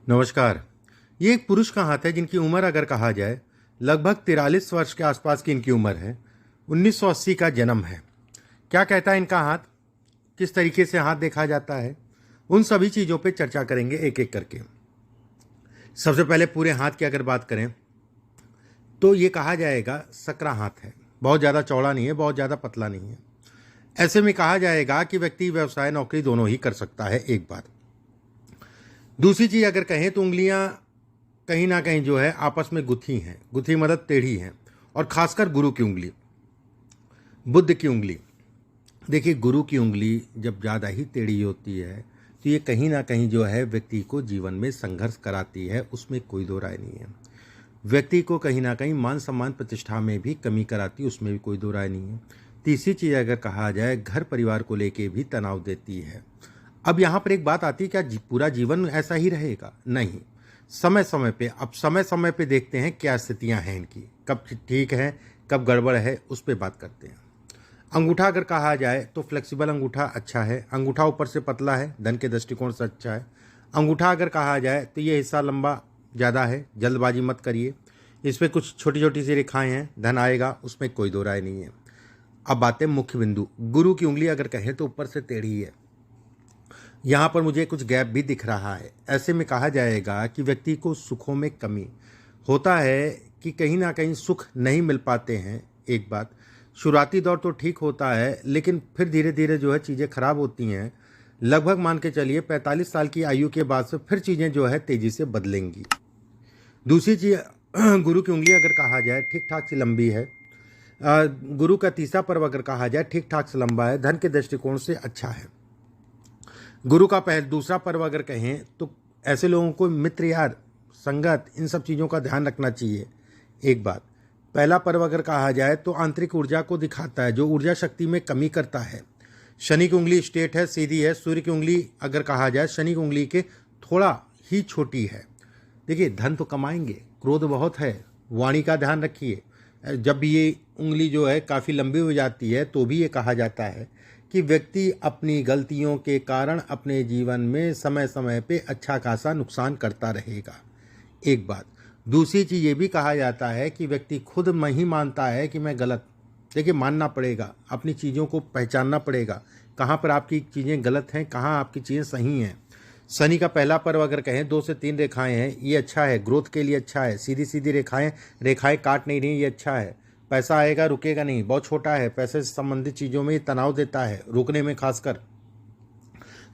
नमस्कार। ये एक पुरुष का हाथ है जिनकी उम्र अगर कहा जाए लगभग 43 वर्ष के आसपास की इनकी उम्र है। 1980 का जन्म है। क्या कहता है इनका हाथ, किस तरीके से हाथ देखा जाता है, उन सभी चीज़ों पे चर्चा करेंगे एक एक करके। सबसे पहले पूरे हाथ की अगर बात करें तो ये कहा जाएगा सकरा हाथ है। बहुत ज़्यादा चौड़ा नहीं है, बहुत ज़्यादा पतला नहीं है। ऐसे में कहा जाएगा कि व्यक्ति व्यवसाय नौकरी दोनों ही कर सकता है। एक बात। दूसरी चीज़ अगर कहें तो उंगलियां कहीं ना कहीं जो है आपस में गुथी हैं, गुथी मतलब टेढ़ी हैं, और खासकर गुरु की उंगली, बुद्ध की उंगली। देखिए, गुरु की उंगली जब ज़्यादा ही टेढ़ी होती है तो ये कहीं ना कहीं जो है व्यक्ति को जीवन में संघर्ष कराती है, उसमें कोई दो राय नहीं है। व्यक्ति को कहीं ना कहीं मान सम्मान प्रतिष्ठा में भी कमी कराती है, उसमें भी कोई दो राय नहीं है। तीसरी चीज़ अगर कहा जाए, घर परिवार को लेके भी तनाव देती है। अब यहाँ पर एक बात आती है, क्या पूरा जीवन ऐसा ही रहेगा? नहीं, समय समय पे देखते हैं क्या स्थितियाँ हैं इनकी, कब ठीक है कब गड़बड़ है, उस पर बात करते हैं। अंगूठा अगर कहा जाए तो फ्लेक्सिबल अंगूठा अच्छा है। अंगूठा ऊपर से पतला है, धन के दृष्टिकोण से अच्छा है। अंगूठा अगर कहा जाए तो ये हिस्सा लंबा ज़्यादा है, जल्दबाजी मत करिए। इस पर कुछ छोटी छोटी सी रेखाएं हैं, धन आएगा, उसमें कोई दो राय नहीं है। अब बातें मुख्य बिंदु। गुरु की उंगली अगर कहें तो ऊपर से टेढ़ी है, यहाँ पर मुझे कुछ गैप भी दिख रहा है। ऐसे में कहा जाएगा कि व्यक्ति को सुखों में कमी होता है, कि कहीं ना कहीं सुख नहीं मिल पाते हैं। एक बात, शुरुआती दौर तो ठीक होता है, लेकिन फिर धीरे धीरे जो है चीज़ें खराब होती हैं। लगभग मान के चलिए 45 साल की आयु के बाद से फिर चीज़ें जो है तेज़ी से बदलेंगी। दूसरी चीज़, गुरु की उंगली अगर कहा जाए ठीक ठाक सी लंबी है। गुरु का तीसरा पर्व अगर कहा जाए ठीक ठाक से लंबा है, धन के दृष्टिकोण से अच्छा है। गुरु का दूसरा पर्व अगर कहें तो ऐसे लोगों को मित्र यार संगत इन सब चीज़ों का ध्यान रखना चाहिए। एक बात, पहला पर्व अगर कहा जाए तो आंतरिक ऊर्जा को दिखाता है, जो ऊर्जा शक्ति में कमी करता है। शनि की उंगली स्ट्रेट है, सीधी है। सूर्य की उंगली अगर कहा जाए शनि की उंगली के थोड़ा ही छोटी है। देखिए, धन तो कमाएंगे, क्रोध बहुत है, वाणी का ध्यान रखिए। जब भी ये उंगली जो है काफ़ी लंबी हो जाती है तो भी ये कहा जाता है कि व्यक्ति अपनी गलतियों के कारण अपने जीवन में समय समय पे अच्छा खासा नुकसान करता रहेगा। एक बात। दूसरी चीज़ ये भी कहा जाता है कि व्यक्ति खुद में ही मानता है कि मैं गलत। देखिए, मानना पड़ेगा, अपनी चीज़ों को पहचानना पड़ेगा, कहाँ पर आपकी चीज़ें गलत हैं, कहाँ आपकी चीज़ें सही हैं। शनि का पहला पर्व अगर कहें 2 से 3 रेखाएं हैं, ये अच्छा है, ग्रोथ के लिए अच्छा है। सीधी सीधी रेखाएं रेखाएं काट नहीं रही, ये अच्छा है। पैसा आएगा, रुकेगा नहीं, बहुत छोटा है। पैसे से संबंधित चीज़ों में ये तनाव देता है, रुकने में खासकर।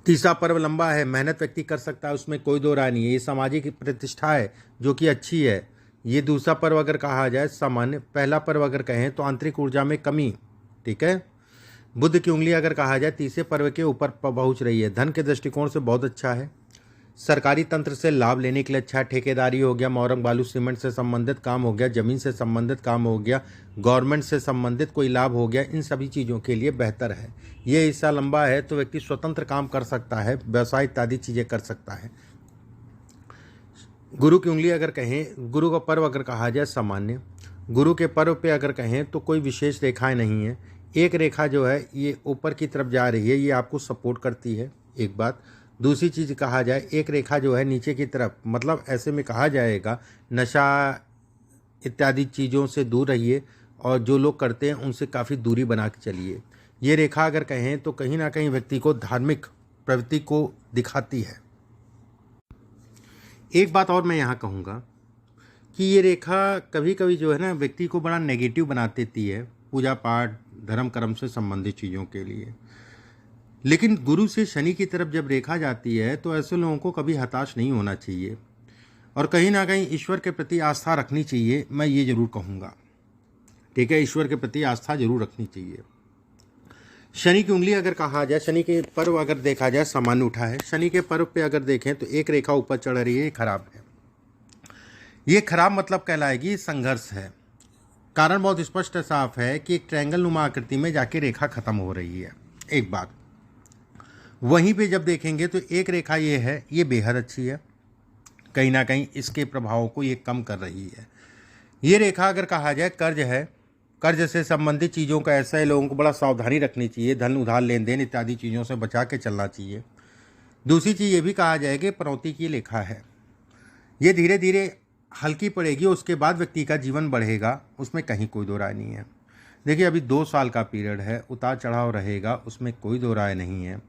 तीसरा पर्व लंबा है, मेहनत व्यक्ति कर सकता है, उसमें कोई दो राय नहीं है। ये सामाजिक प्रतिष्ठा है जो कि अच्छी है। ये दूसरा पर्व अगर कहा जाए सामान्य। पहला पर्व अगर कहें तो आंतरिक ऊर्जा में कमी, ठीक है। बुद्ध की उंगली अगर कहा जाए तीसरे पर्व के ऊपर पहुंच रही है, धन के दृष्टिकोण से बहुत अच्छा है। सरकारी तंत्र से लाभ लेने के लिए अच्छा, ठेकेदारी हो गया, मोरंग बालू सीमेंट से संबंधित काम हो गया, जमीन से संबंधित काम हो गया, गवर्नमेंट से संबंधित कोई लाभ हो गया, इन सभी चीज़ों के लिए बेहतर है। ये हिस्सा लंबा है तो व्यक्ति स्वतंत्र काम कर सकता है, व्यवसाय इत्यादि चीज़ें कर सकता है। गुरु की उंगली अगर कहें, गुरु का पर्व अगर कहा जाए सामान्य। गुरु के पर्व पे अगर कहें तो कोई विशेष रेखाएं नहीं है। एक रेखा जो है ये ऊपर की तरफ जा रही है, ये आपको सपोर्ट करती है। एक बात। दूसरी चीज़ कहा जाए, एक रेखा जो है नीचे की तरफ, मतलब ऐसे में कहा जाएगा नशा इत्यादि चीज़ों से दूर रहिए, और जो लोग करते हैं उनसे काफ़ी दूरी बना के चलिए। ये रेखा अगर कहें तो कहीं ना कहीं व्यक्ति को धार्मिक प्रवृत्ति को दिखाती है। एक बात और मैं यहाँ कहूँगा कि ये रेखा कभी कभी जो है ना व्यक्ति को बड़ा नेगेटिव बना देती है, पूजा पाठ धर्म कर्म से संबंधित चीज़ों के लिए। लेकिन गुरु से शनि की तरफ जब रेखा जाती है तो ऐसे लोगों को कभी हताश नहीं होना चाहिए, और कहीं ना कहीं ईश्वर के प्रति आस्था रखनी चाहिए। मैं ये जरूर कहूँगा, ठीक है, ईश्वर के प्रति आस्था जरूर रखनी चाहिए। शनि की उंगली अगर कहा जाए, शनि के पर्व अगर देखा जाए सामान्य उठा है। शनि के पर्व पे अगर देखें तो एक रेखा ऊपर चढ़ रही है, ये खराब है। ये खराब मतलब कहलाएगी संघर्ष है। कारण बहुत स्पष्ट साफ है कि एक ट्रायंगल नुमा आकृति में जाके रेखा खत्म हो रही है। एक बात। वहीं पे जब देखेंगे तो एक रेखा ये है, ये बेहद अच्छी है, कहीं ना कहीं इसके प्रभावों को ये कम कर रही है। ये रेखा अगर कहा जाए कर्ज है, कर्ज से संबंधित चीज़ों का ऐसा है, लोगों को बड़ा सावधानी रखनी चाहिए, धन उधार लेन देन इत्यादि चीज़ों से बचा के चलना चाहिए। दूसरी चीज़ ये भी कहा जाए कि पनौती की रेखा है, ये धीरे धीरे हल्की पड़ेगी, उसके बाद व्यक्ति का जीवन बढ़ेगा, उसमें कहीं कोई दो राय नहीं है। देखिए अभी 2 साल का पीरियड है, उतार चढ़ाव रहेगा, उसमें कोई दो राय नहीं है।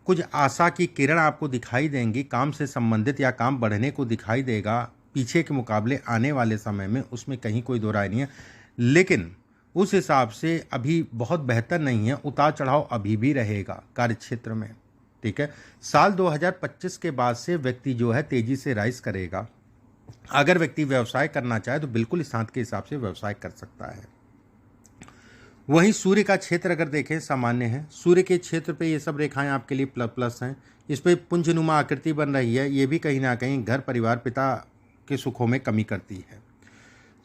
कुछ आशा की किरण आपको दिखाई देंगी, काम से संबंधित या काम बढ़ने को दिखाई देगा पीछे के मुकाबले आने वाले समय में, उसमें कहीं कोई दो राय नहीं है। लेकिन उस हिसाब से अभी बहुत बेहतर नहीं है, उतार चढ़ाव अभी भी रहेगा कार्यक्षेत्र में। ठीक है, साल 2025 के बाद से व्यक्ति जो है तेजी से राइज करेगा। अगर व्यक्ति व्यवसाय करना चाहे तो बिल्कुल इस हाथ के हिसाब से व्यवसाय कर सकता है। वहीं सूर्य का क्षेत्र अगर देखें सामान्य है, सूर्य के क्षेत्र पे ये सब रेखाएं आपके लिए प्लस हैं। इस पे पुंजनुमा आकृति बन रही है, ये भी कहीं ना कहीं घर परिवार पिता के सुखों में कमी करती है।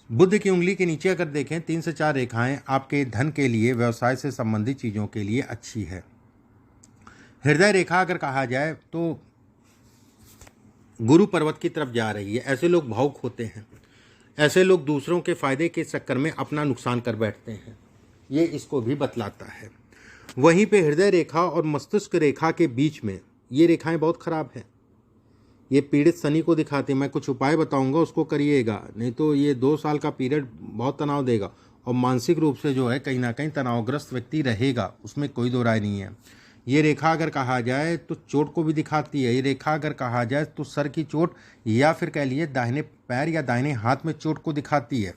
बुध की उंगली के नीचे अगर देखें 3 से 4 रेखाएं आपके धन के लिए, व्यवसाय से संबंधित चीज़ों के लिए अच्छी है। हृदय रेखा अगर कहा जाए तो गुरु पर्वत की तरफ जा रही है। ऐसे लोग भावुक होते हैं, ऐसे लोग दूसरों के फायदे के चक्कर में अपना नुकसान कर बैठते हैं, ये इसको भी बतलाता है। वहीं पे हृदय रेखा और मस्तिष्क रेखा के बीच में ये रेखाएं बहुत खराब हैं, ये पीड़ित शनि को दिखाती। मैं कुछ उपाय बताऊंगा, उसको करिएगा, नहीं तो ये 2 साल का पीरियड बहुत तनाव देगा और मानसिक रूप से जो है कहीं ना कहीं तनावग्रस्त व्यक्ति रहेगा, उसमें कोई दो राय नहीं है। ये रेखा अगर कहा जाए तो चोट को भी दिखाती है। ये रेखा अगर कहा जाए तो सर की चोट या फिर कह लिए दाहिने पैर या दाहिने हाथ में चोट को दिखाती है।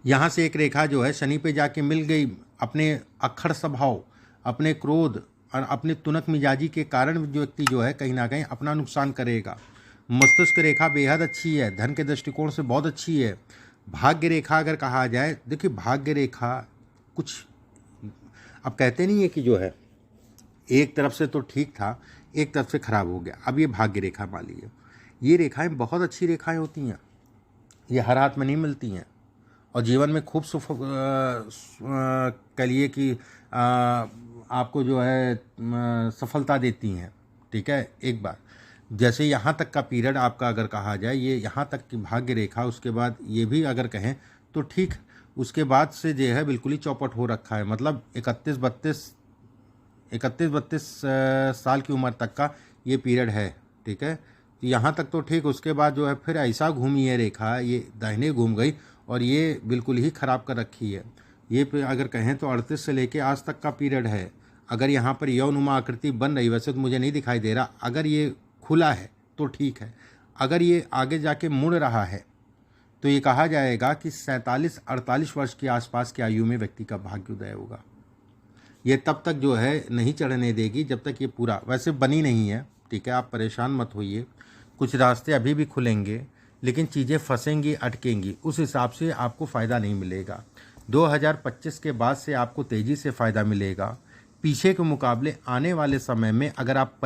यहाँ से एक रेखा जो है शनि पे जाके मिल गई, अपने अक्खड़ स्वभाव, अपने क्रोध और अपने तुनक मिजाजी के कारण जो व्यक्ति जो है कहीं ना कहीं अपना नुकसान करेगा। मस्तिष्क रेखा बेहद अच्छी है, धन के दृष्टिकोण से बहुत अच्छी है। भाग्य रेखा अगर कहा जाए, देखिए भाग्य रेखा कुछ अब कहते नहीं है कि जो है एक तरफ से तो ठीक था, एक तरफ से खराब हो गया, अब ये भाग्य रेखा मान लीजिए। ये रेखाएं बहुत अच्छी रेखाएं होती हैं, ये हर हाथ में नहीं मिलती हैं और जीवन में खूब कह लिए कि आपको जो है सफलता देती हैं। ठीक है, एक बार जैसे यहाँ तक का पीरियड आपका अगर कहा जाए, ये यहाँ तक की भाग्य रेखा, उसके बाद ये भी अगर कहें तो ठीक, उसके बाद से जो है बिल्कुल ही चौपट हो रखा है। मतलब 31-32 साल की उम्र तक का ये पीरियड है। ठीक है, यहाँ तक तो ठीक, उसके बाद जो है फिर ऐसा घूमी है रेखा, ये दाहिने घूम गई और ये बिल्कुल ही ख़राब कर रखी है। ये अगर कहें तो 38 से लेके आज तक का पीरियड है। अगर यहाँ पर यौनुमा आकृति बन रही, वैसे तो मुझे नहीं दिखाई दे रहा, अगर ये खुला है तो ठीक है। अगर ये आगे जाके मुड़ रहा है तो ये कहा जाएगा कि 47-48 वर्ष के आसपास की आयु में व्यक्ति का भाग्योदय होगा। ये तब तक जो है नहीं चढ़ने देगी जब तक ये पूरा, वैसे बनी नहीं है। ठीक है, आप परेशान मत होइए, कुछ रास्ते अभी भी खुलेंगे, लेकिन चीज़ें फंसेंगी, अटकेंगी, उस हिसाब से आपको फ़ायदा नहीं मिलेगा। 2025 के बाद से आपको तेज़ी से फ़ायदा मिलेगा। पीछे के मुकाबले आने वाले समय में अगर आप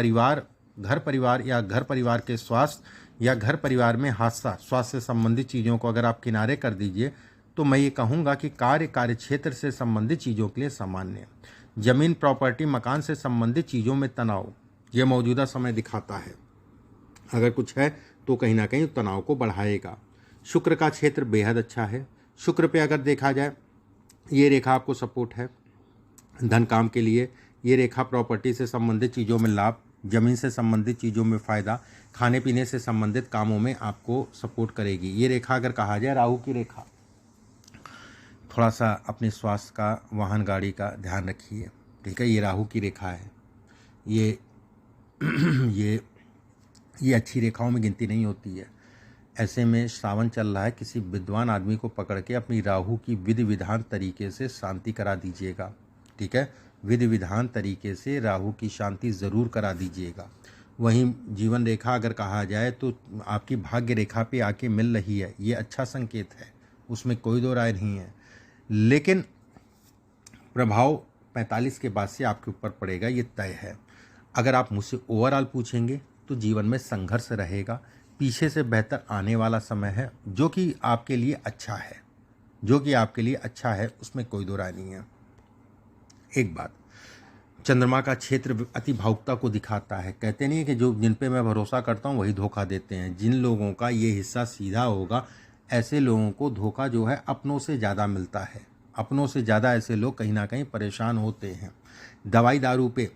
घर परिवार या घर परिवार के स्वास्थ्य या घर परिवार में हादसा, स्वास्थ्य से संबंधित चीज़ों को अगर आप किनारे कर दीजिए तो मैं ये कहूँगा कि कार्य क्षेत्र से संबंधित चीज़ों के लिए सामान्य, जमीन प्रॉपर्टी मकान से संबंधित चीज़ों में तनाव यह मौजूदा समय दिखाता है। अगर कुछ है तो कहीं ना कहीं तनाव को बढ़ाएगा। शुक्र का क्षेत्र बेहद अच्छा है। शुक्र पे अगर देखा जाए, ये रेखा आपको सपोर्ट है धन काम के लिए। ये रेखा प्रॉपर्टी से संबंधित चीज़ों में लाभ, ज़मीन से संबंधित चीज़ों में फ़ायदा, खाने पीने से संबंधित कामों में आपको सपोर्ट करेगी। ये रेखा अगर कहा जाए राहु की रेखा, थोड़ा सा अपने स्वास्थ्य का, वाहन गाड़ी का ध्यान रखिए। ठीक है, ये राहु की रेखा है। ये ये अच्छी रेखाओं में गिनती नहीं होती है। ऐसे में श्रावण चल रहा है, किसी विद्वान आदमी को पकड़ के अपनी राहु की विधि विधान तरीके से शांति करा दीजिएगा। ठीक है, विधि विधान तरीके से राहु की शांति ज़रूर करा दीजिएगा। वहीं जीवन रेखा अगर कहा जाए तो आपकी भाग्य रेखा पे आके मिल रही है, ये अच्छा संकेत है, उसमें कोई दो राय नहीं है। लेकिन प्रभाव 45 के बाद से आपके ऊपर पड़ेगा, ये तय है। अगर आप मुझसे ओवरऑल पूछेंगे तो जीवन में संघर्ष रहेगा, पीछे से बेहतर आने वाला समय है, जो कि आपके लिए अच्छा है, उसमें कोई दो राय नहीं है। एक बात, चंद्रमा का क्षेत्र अति भावुकता को दिखाता है। कहते नहीं है कि जो जिन पे मैं भरोसा करता हूँ वही धोखा देते हैं। जिन लोगों का ये हिस्सा सीधा होगा, ऐसे लोगों को धोखा जो है अपनों से ज़्यादा मिलता है। अपनों से ज़्यादा ऐसे लोग कहीं ना कहीं परेशान होते हैं। दवाई दारू पे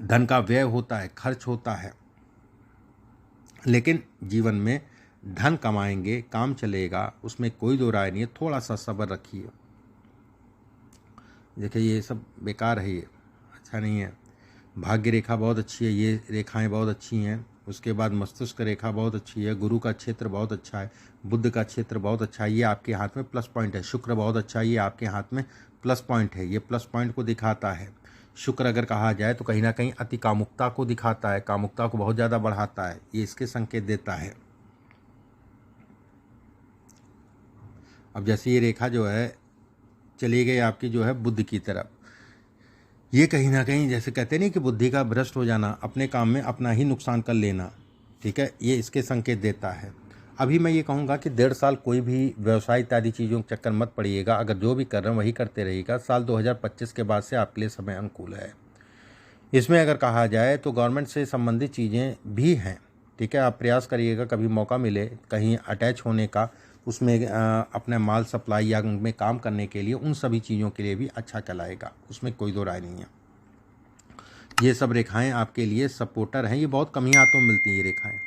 धन का व्यय होता है, खर्च होता है। लेकिन जीवन में धन कमाएंगे, काम चलेगा, उसमें कोई दो राय नहीं है। थोड़ा सा सब्र रखिए। देखिए ये सब बेकार है, ये अच्छा नहीं है। भाग्य रेखा बहुत अच्छी है, ये रेखाएं बहुत अच्छी हैं। उसके बाद मस्तिष्क रेखा बहुत अच्छी है, गुरु का क्षेत्र बहुत अच्छा है, बुध का क्षेत्र बहुत अच्छा है, ये आपके हाथ में प्लस पॉइंट है। शुक्र बहुत अच्छा है, ये आपके हाथ में प्लस पॉइंट है, ये प्लस पॉइंट को दिखाता है। शुक्र अगर कहा जाए तो कहीं ना कहीं अति कामुकता को दिखाता है, कामुकता को बहुत ज़्यादा बढ़ाता है, ये इसके संकेत देता है। अब जैसे ये रेखा जो है चली गई आपकी जो है बुध की तरफ, ये कहीं ना कहीं जैसे कहते नहीं कि बुद्धि का भ्रष्ट हो जाना, अपने काम में अपना ही नुकसान कर लेना, ठीक है, ये इसके संकेत देता है। अभी मैं ये कहूँगा कि 1.5 साल कोई भी व्यवसाय इत्यादि चीज़ों के चक्कर मत पड़िएगा। अगर जो भी कर रहे हैं वही करते रहिएगा। साल 2025 के बाद से आपके लिए समय अनुकूल है। इसमें अगर कहा जाए तो गवर्नमेंट से संबंधित चीज़ें भी हैं, ठीक है। आप प्रयास करिएगा कभी मौका मिले कहीं अटैच होने का, उसमें अपने माल सप्लाई या उनमें काम करने के लिए, उन सभी चीज़ों के लिए भी अच्छा चलाएगा, उसमें कोई दो राय नहीं है। ये सब रेखाएं आपके लिए सपोर्टर हैं। ये बहुत कम ही हाथों में मिलती हैं ये रेखाएं।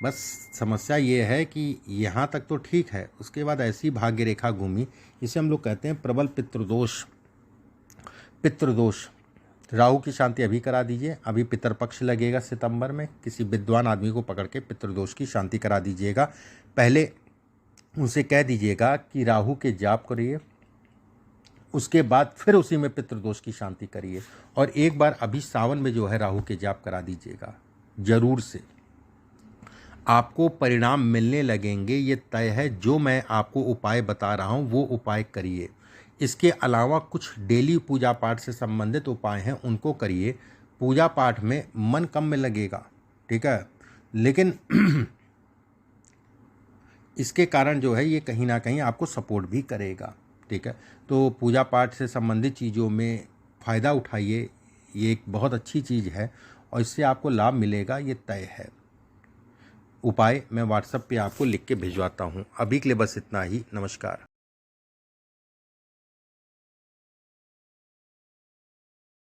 बस समस्या ये है कि यहाँ तक तो ठीक है, उसके बाद ऐसी भाग्य रेखा घूमी, इसे हम लोग कहते हैं प्रबल पितृदोष। पितृदोष, राहु की शांति अभी करा दीजिए। अभी पितरपक्ष लगेगा सितंबर में, किसी विद्वान आदमी को पकड़ के पितृदोष की शांति करा दीजिएगा। पहले उनसे कह दीजिएगा कि राहु के जाप करिए, उसके बाद फिर उसी में पितृदोष की शांति करिए। और एक बार अभी सावन में जो है राहु के जाप करा दीजिएगा जरूर से, आपको परिणाम मिलने लगेंगे, ये तय है। जो मैं आपको उपाय बता रहा हूँ वो उपाय करिए। इसके अलावा कुछ डेली पूजा पाठ से संबंधित उपाय हैं, उनको करिए। पूजा पाठ में मन कम में लगेगा, ठीक है, लेकिन इसके कारण जो है ये कहीं ना कहीं आपको सपोर्ट भी करेगा, ठीक है। तो पूजा पाठ से संबंधित चीज़ों में फ़ायदा उठाइए, ये एक बहुत अच्छी चीज़ है और इससे आपको लाभ मिलेगा, ये तय है। उपाय मैं व्हाट्सएप पे आपको लिख के भिजवाता हूँ। अभी के लिए बस इतना ही। नमस्कार।